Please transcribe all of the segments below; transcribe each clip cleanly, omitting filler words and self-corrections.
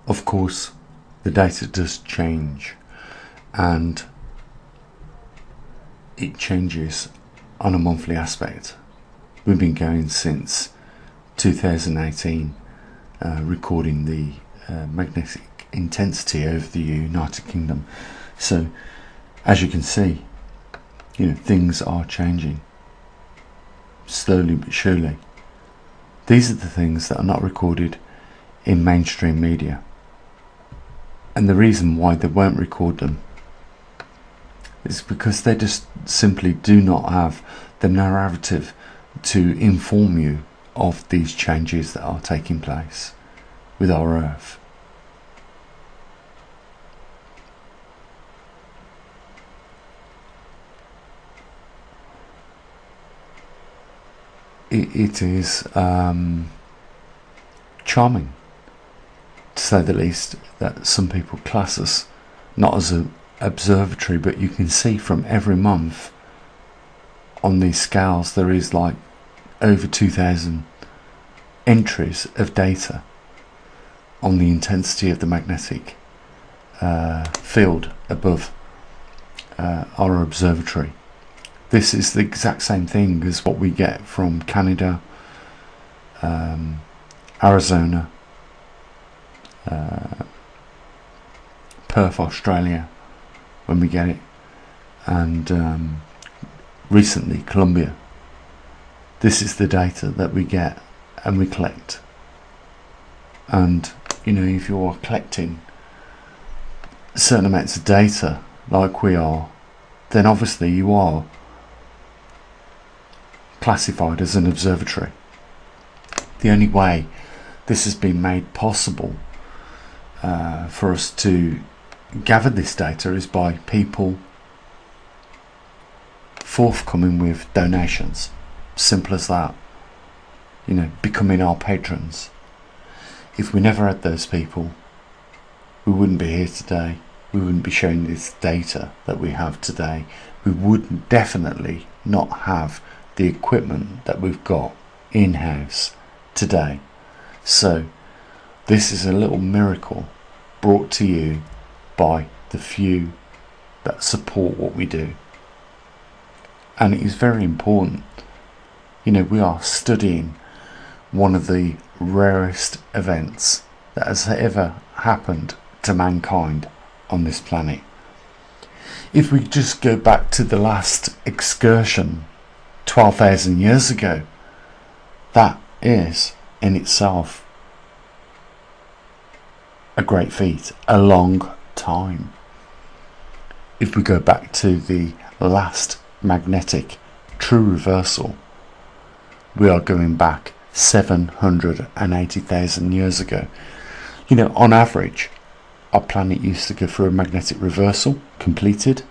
Of course, the data does change, and it changes on a monthly aspect. We've been going since 2018, recording the magnetic intensity over the United Kingdom. So, as you can see, things are changing slowly but surely. These are the things that are not recorded in mainstream media, and the reason why they won't record them is because they just simply do not have the narrative to inform you of these changes that are taking place with our Earth. It is charming, to say the least, that some people class us not as an observatory, but you can see from every month on these scales there is like over 2,000 entries of data on the intensity of the magnetic field above our observatory. This is the exact same thing as what we get from Canada, Arizona, Perth, Australia, when we get it, and recently Colombia. This is the data that we get and we collect. And if you are collecting certain amounts of data like we are, then obviously you are classified as an observatory. The only way this has been made possible for us to gather this data is by people forthcoming with donations. Simple as that. Becoming our patrons. If we never had those people, we wouldn't be here today. We wouldn't be showing this data that we have today. We would definitely not have the equipment that we've got in-house today. So this is a little miracle brought to you by the few that support what we do, and it is very important. We are studying one of the rarest events that has ever happened to mankind on this planet. If we just go back to the last excursion 12,000 years ago, that is in itself a great feat, a long time. If we go back to the last magnetic true reversal, we are going back 780,000 years ago. On average, our planet used to go through a magnetic reversal completed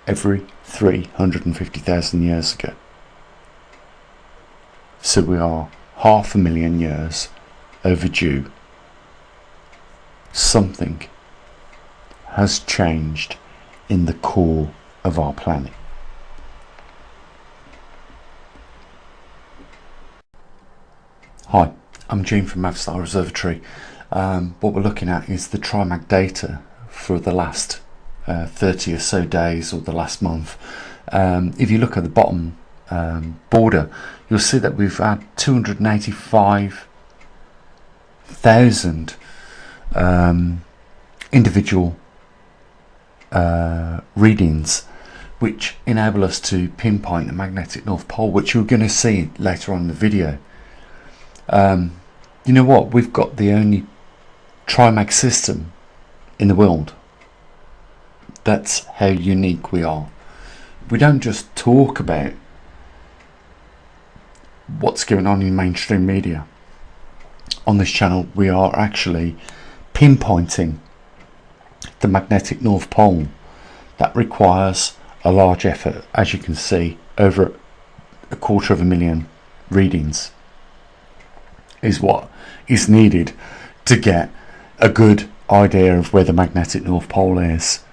every 350,000 years ago. So we are 500,000 years overdue. Something has changed in the core of our planet. Hi, I'm Gene from Maverickstar Observatory. What we're looking at is the TriMag data for the last 30 or so days, or the last month. If you look at the bottom border, you'll see that we've had 285,000 individual readings, which enable us to pinpoint the magnetic North Pole, which you're going to see later on in the video. You know what? We've got the only TriMag system in the world. That's how unique we are. We don't just talk about what's going on in mainstream media. On this channel, we are actually pinpointing the magnetic North Pole. That requires a large effort, as you can see. Over 250,000 readings is what is needed to get a good idea of where the magnetic North Pole is,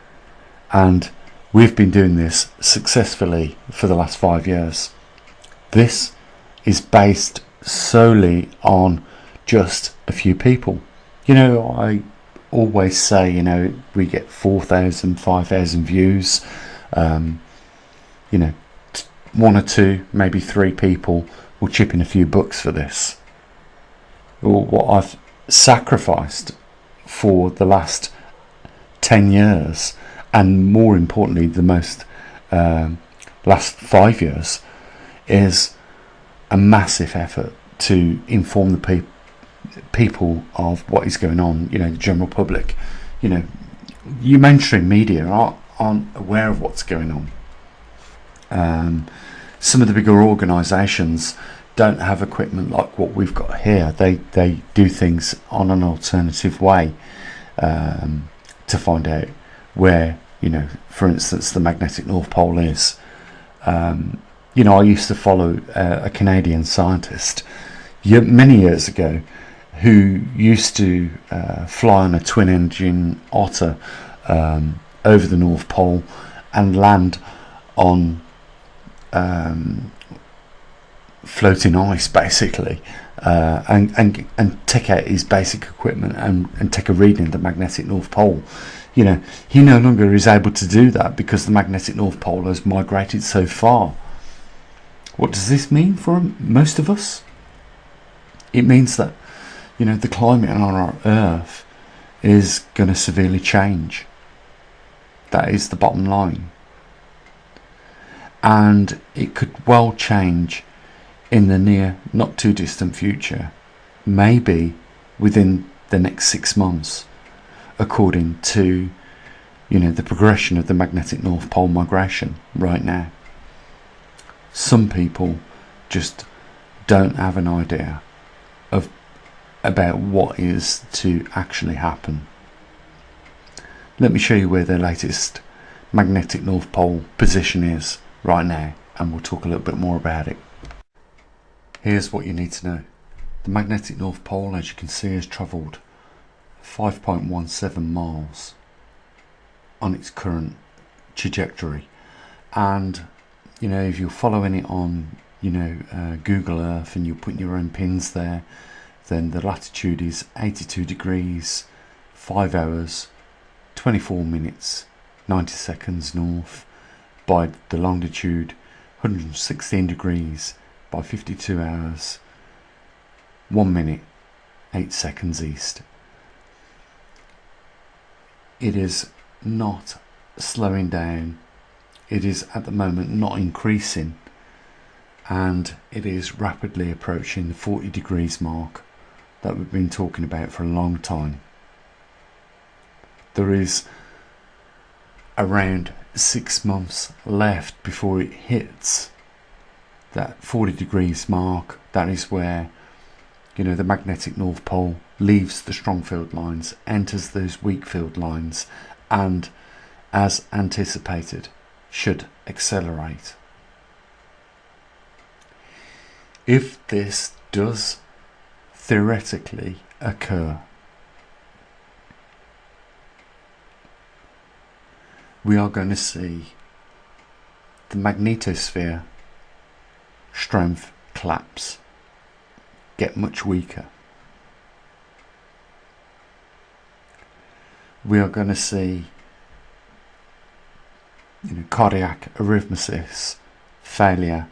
and we've been doing this successfully for the last 5 years. This is based solely on just a few people. I always say, you know, we get 4,000, 5,000 views. You know, one or two, maybe three people will chip in a few bucks for this. Or what I've sacrificed for the last 10 years, and more importantly, the last 5 years, is a massive effort to inform the people of what is going on. You know, the general public. You know, you mainstream media aren't aware of what's going on. Some of the bigger organisations don't have equipment like what we've got here. They do things on an alternative way to find out where, you know, for instance, the magnetic North Pole is. You know, I used to follow a Canadian scientist many years ago who used to fly on a twin-engine Otter over the North Pole and land on floating ice, basically, and take out his basic equipment and take a reading of the magnetic North Pole. You know, he no longer is able to do that because the magnetic North Pole has migrated so far. What does this mean for most of us? It means that, you know, the climate on our Earth is going to severely change. That is the bottom line. And it could well change in the near, not too distant future, maybe within the next 6 months, according to, you know, the progression of the magnetic North Pole migration right now. Some people just don't have an idea about what is to actually happen. Let me show you where the latest magnetic North Pole position is right now, and we'll talk a little bit more about it. Here's what you need to know. The magnetic North Pole, as you can see, has travelled 5.17 miles on its current trajectory, and, you know, if you're following it on, you know, Google Earth, and you're putting your own pins there, then the latitude is 82 degrees 5 hours 24 minutes 90 seconds north, by the longitude 116 degrees by 52 hours 1 minute 8 seconds east. It is not slowing down, it is at the moment not increasing, and it is rapidly approaching the 40 degrees mark that we've been talking about for a long time. There is around 6 months left before it hits that 40 degrees mark. That is where, you know, the magnetic North Pole leaves the strong field lines, enters those weak field lines, and, as anticipated, should accelerate. If this does theoretically occur, we are going to see the magnetosphere strength collapse, get much weaker. We are going to see, you know, cardiac arrhythmias, failure,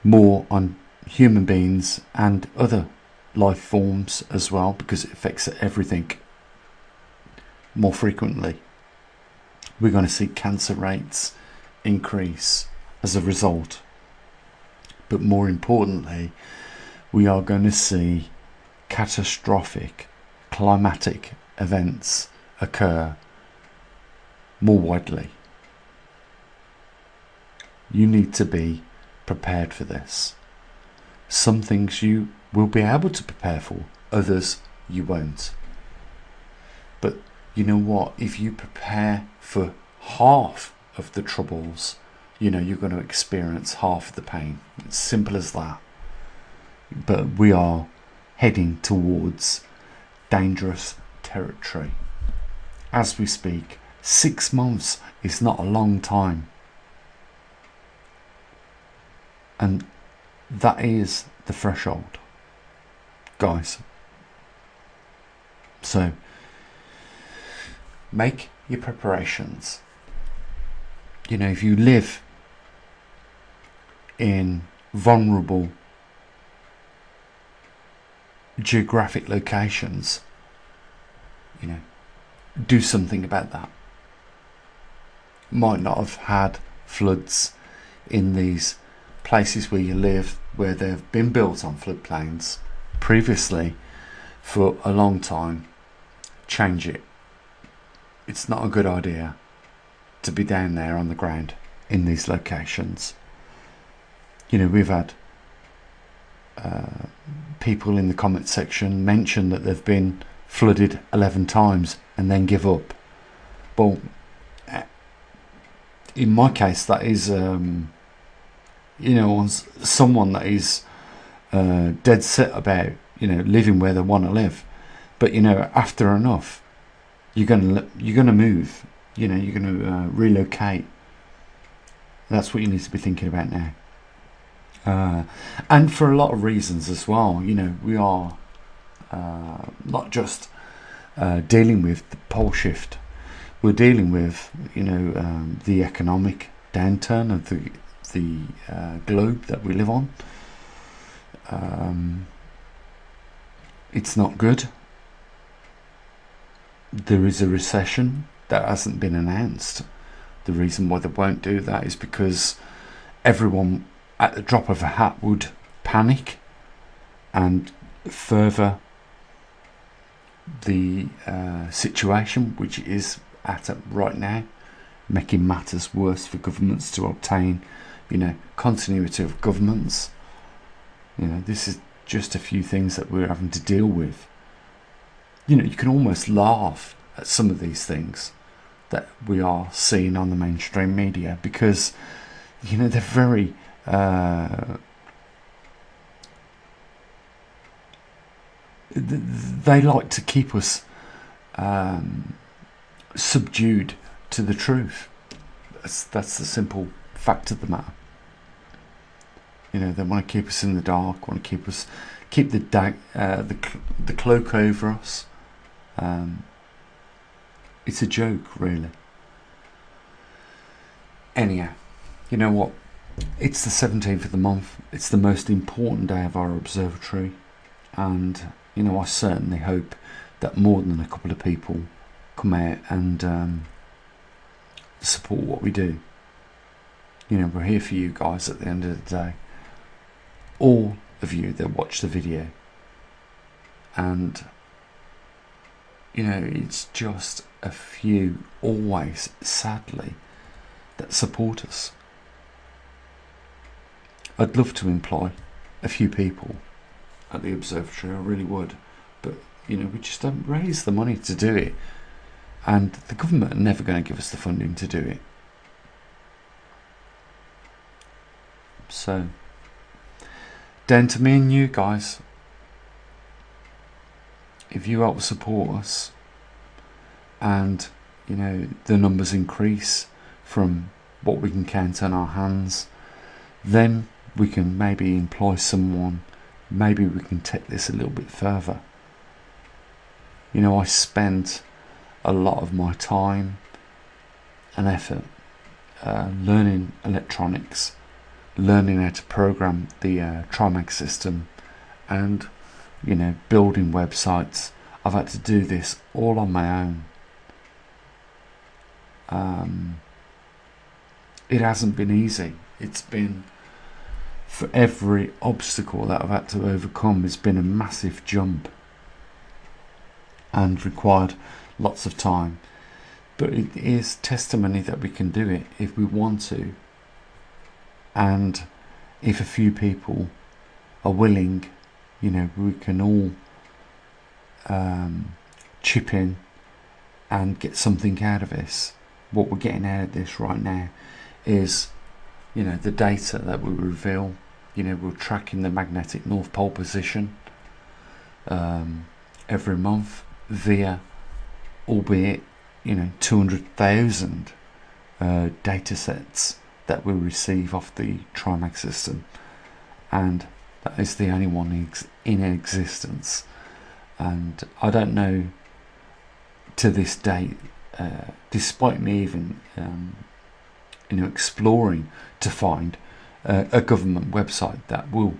more on human beings and other life forms as well, because it affects everything more frequently. We're going to see cancer rates increase as a result. But more importantly, we are going to see catastrophic climatic events occur more widely. You need to be prepared for this. Some things you will be able to prepare for, others you won't. But you know what? If you prepare for half of the troubles, you know, you're going to experience half the pain. It's simple as that. But we are heading towards dangerous territory as we speak. 6 months is not a long time, and that is the threshold, guys. So make your preparations. You know, if you live in vulnerable geographic locations, you know, do something about that. Might not have had floods in these places where you live, where they've been built on floodplains previously for a long time. Change it. It's not a good idea to be down there on the ground in these locations. You know, we've had people in the comment section mention that they've been flooded 11 times and then give up. Well, in my case, that is you know, someone that is dead set about, you know, living where they want to live. But you know, after enough, you're gonna move. You know, you're gonna relocate. That's what you need to be thinking about now. And for a lot of reasons as well. You know, we are not just dealing with the pole shift. We're dealing with, you know, the economic downturn of the globe that we live on. It's not good. There is a recession that hasn't been announced. The reason why they won't do that is because everyone at the drop of a hat would panic and further the situation which is at right now, making matters worse for governments to obtain, you know, continuity of governments. You know, this is just a few things that we're having to deal with. You know, you can almost laugh at some of these things that we are seeing on the mainstream media, because, you know, they're very they like to keep us subdued to the truth. That's the simple fact of the matter. You know, they want to keep us in the dark, want to keep the cloak over us. It's a joke, really. Anyhow, you know what? It's the 17th of the month. It's the most important day of our observatory, and you know, I certainly hope that more than a couple of people come out and support what we do. You know, we're here for you guys at the end of the day. All of you that watch the video. And you know, it's just a few, always, sadly, that support us. I'd love to employ a few people at the observatory, I really would, but you know, we just don't raise the money to do it, and the government are never going to give us the funding to do it. So, down to me and you guys. If you help support us, and you know, the numbers increase from what we can count on our hands, then we can maybe employ someone. Maybe we can take this a little bit further. You know, I spent a lot of my time and effort learning electronics, learning how to program the TriMag system, and you know, building websites. I've had to do this all on my own. It hasn't been easy. It's been, for every obstacle that I've had to overcome, it's been a massive jump and required lots of time. But it is testimony that we can do it if we want to, and if a few people are willing. You know, we can all chip in and get something out of this. What we're getting out of this right now is, you know, the data that we reveal. You know, we're tracking the magnetic North Pole position every month via, albeit, you know, 200,000 data sets that we receive off the TriMag system, and that is the only one in existence. And I don't know to this date despite me even exploring to find a government website that will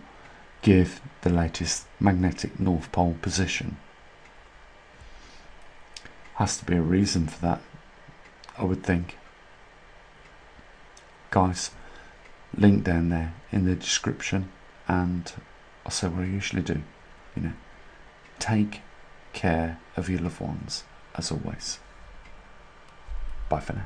give the latest magnetic North Pole position. Has to be a reason for that, I would think. Guys, link down there in the description, and I'll say what I usually do. Take care of your loved ones, as always. Bye for now.